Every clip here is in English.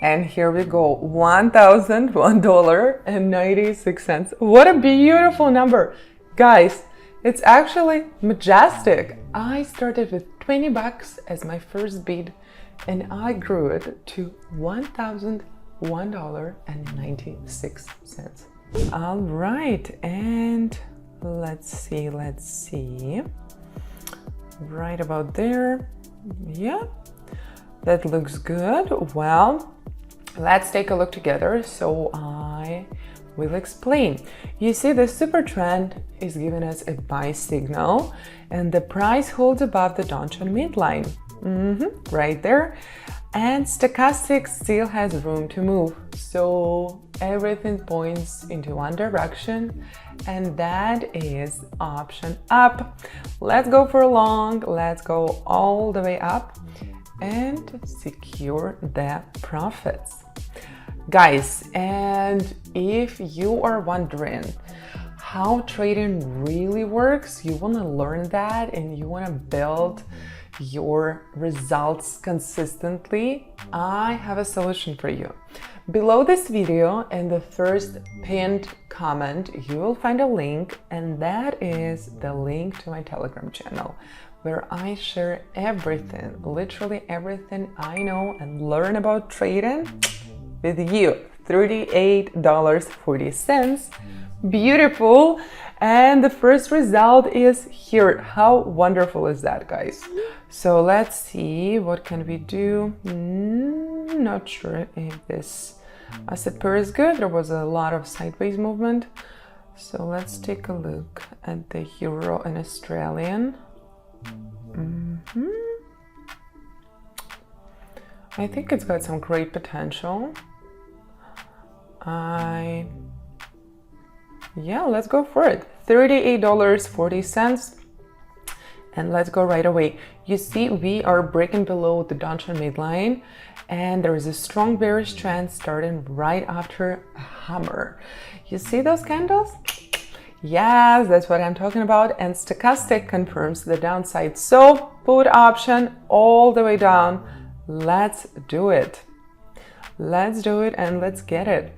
And here we go, $1,001.96. What a beautiful number. Guys, it's actually majestic. I started with 20 bucks as my first bid and I grew it to $1,001.96. All right, and let's see. Right about there. Yeah, that looks good. Well, let's take a look together so I will explain. You see, the Supertrend is giving us a buy signal and the price holds above the Donchian midline. Right there. And Stochastic still has room to move. So everything points into one direction, and that is option up. Let's go for a long. Let's go all the way up and secure the profits. Guys, and if you are wondering how trading really works, you want to learn that and you want to build your results consistently, I have a solution for you. Below this video, in the first pinned comment, you will find a link, and that is the link to my Telegram channel, where I share everything, literally everything I know and learn about trading with you. $38.40. Beautiful. And the first result is here. How wonderful is that, guys? So let's see, what can we do? Not sure if this asset pair is good. There was a lot of sideways movement. So let's take a look at the Euro and Australian. I think it's got some great potential. Yeah, let's go for it. $38.40. And let's go right away. You see, we are breaking below the Donchian midline, and there is a strong bearish trend starting right after a hammer. You see those candles? Yes, that's what I'm talking about. And Stochastic confirms the downside. So put option all the way down. Let's do it. Let's do it and let's get it.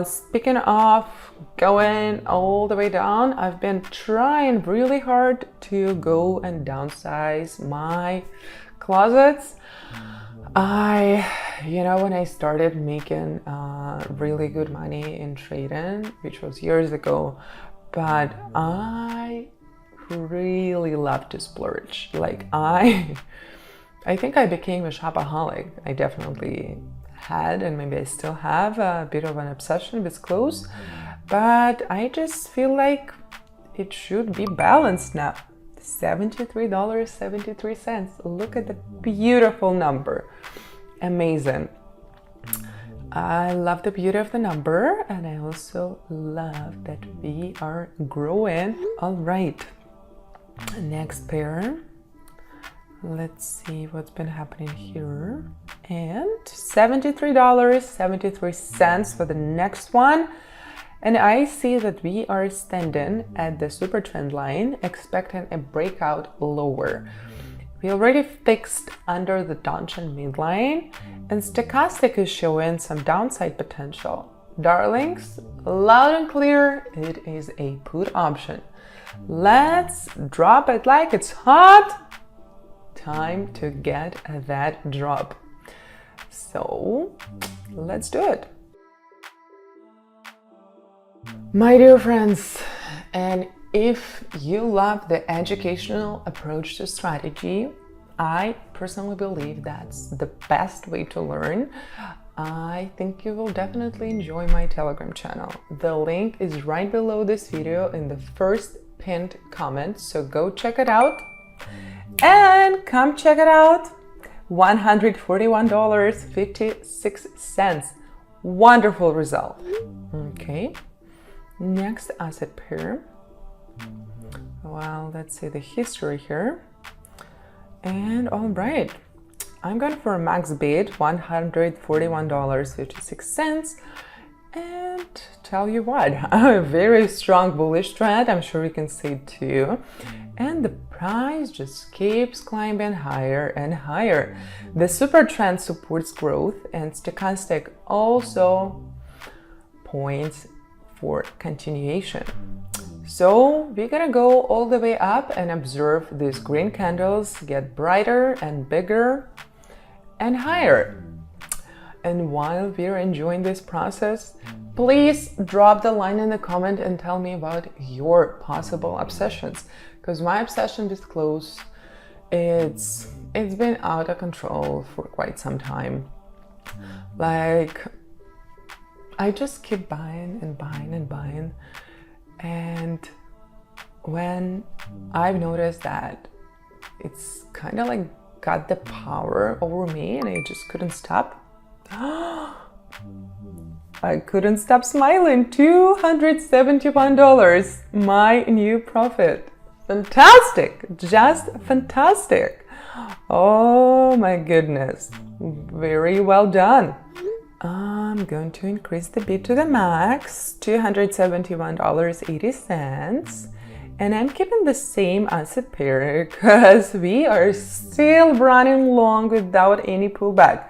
Speaking of going all the way down, I've been trying really hard to go and downsize my closets. When I started making really good money in trading, which was years ago, but I really love to splurge. Like I think I became a shopaholic. I definitely had, and maybe I still have, a bit of an obsession with clothes, but I just feel like it should be balanced now. $73.73. Look at the beautiful number. Amazing. I love the beauty of the number, and I also love that we are growing. All right, next pair. Let's see what's been happening here. And $73.73 for the next one. And I see that we are standing at the Supertrend line, expecting a breakout lower. We already fixed under the Donchian midline, and Stochastic is showing some downside potential. Darlings, loud and clear, it is a put option. Let's drop it like it's hot. Time to get that drop. So let's do it. My dear friends, and if you love the educational approach to strategy, I personally believe that's the best way to learn. I think you will definitely enjoy my Telegram channel. The link is right below this video in the first pinned comment, so go check it out. And come check it out. $141.56. Wonderful result. Okay, next asset pair. Well, let's see the history here. And all right, I'm going for a max bid, $141.56. And tell you what, a very strong bullish trend. I'm sure you can see it too. and the price just keeps climbing higher and higher. The Supertrend supports growth, and Stochastic also points for continuation. So we're gonna go all the way up and observe these green candles get brighter and bigger and higher. And while we're enjoying this process, please drop the line in the comment and tell me about your possible obsessions, because my obsession with clothes, it's been out of control for quite some time. Like, I just keep buying and buying and buying, and when I've noticed that it's kind of like got the power over me and I just couldn't stop, I couldn't stop smiling. $271, my new profit. Fantastic, just fantastic. Oh my goodness, very well done. I'm going to increase the bid to the max, $271.80, and I'm keeping the same asset pair because we are still running long without any pullback.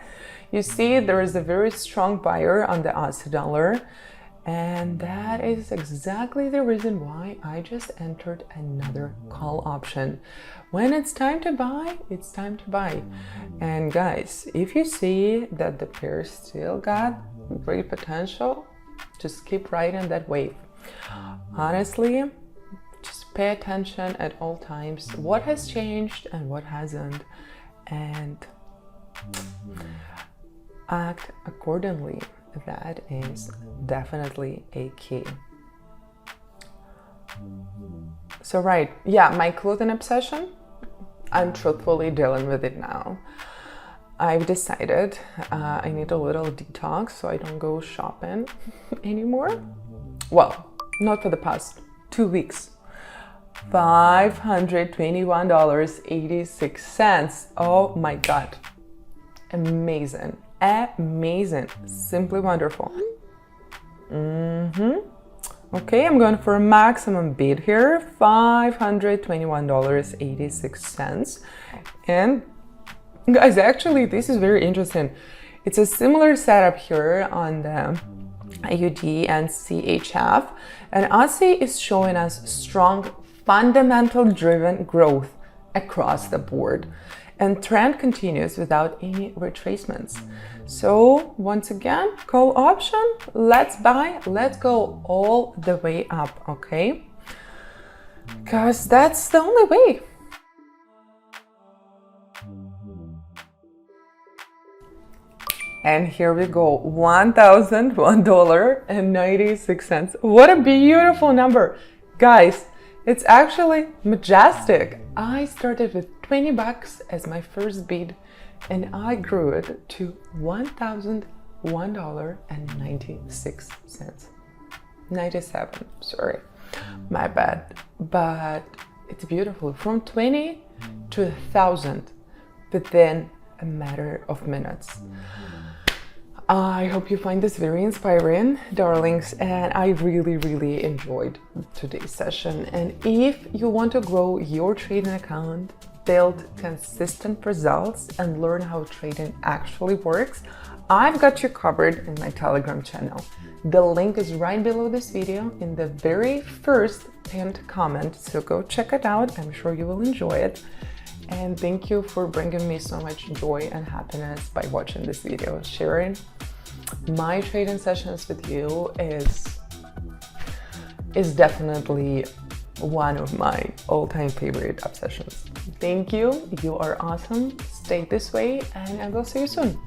You see, there is a very strong buyer on the Aussie dollar, and that is exactly the reason why I just entered another call option. When it's time to buy, it's time to buy. And guys, if you see that the pair still got great potential, just keep riding that wave. Honestly, just pay attention at all times what has changed and what hasn't, and act accordingly. That is definitely a key. So right, yeah, my clothing obsession, I'm truthfully dealing with it now. I've decided I need a little detox so I don't go shopping anymore. Well, not for the past 2 weeks. $521.86. Oh my God. Amazing. Amazing. Simply wonderful. Okay, I'm going for a maximum bid here, $521.86. And guys, actually, this is very interesting. It's a similar setup here on the AUD and CHF, and Aussie is showing us strong fundamental driven growth across the board, and trend continues without any retracements. So once again, call option, let's buy, let's go all the way up, okay? Because that's the only way. And here we go, $1,001.96. What a beautiful number. Guys, it's actually majestic. I started with $20 as my first bid, and I grew it to $1,001.96. 97, sorry, my bad. But it's beautiful. From 20 to 1,000 within a matter of minutes. I hope you find this very inspiring, darlings, and I really enjoyed today's session. And if you want to grow your trading account, build consistent results, and learn how trading actually works, I've got you covered in my Telegram channel. The link is right below this video in the very first pinned comment, so go check it out. I'm sure you will enjoy it. And thank you for bringing me so much joy and happiness by watching this video. Sharing my trading sessions with you is definitely one of my all-time favorite obsessions. Thank you. You are awesome. Stay this way, and I will see you soon.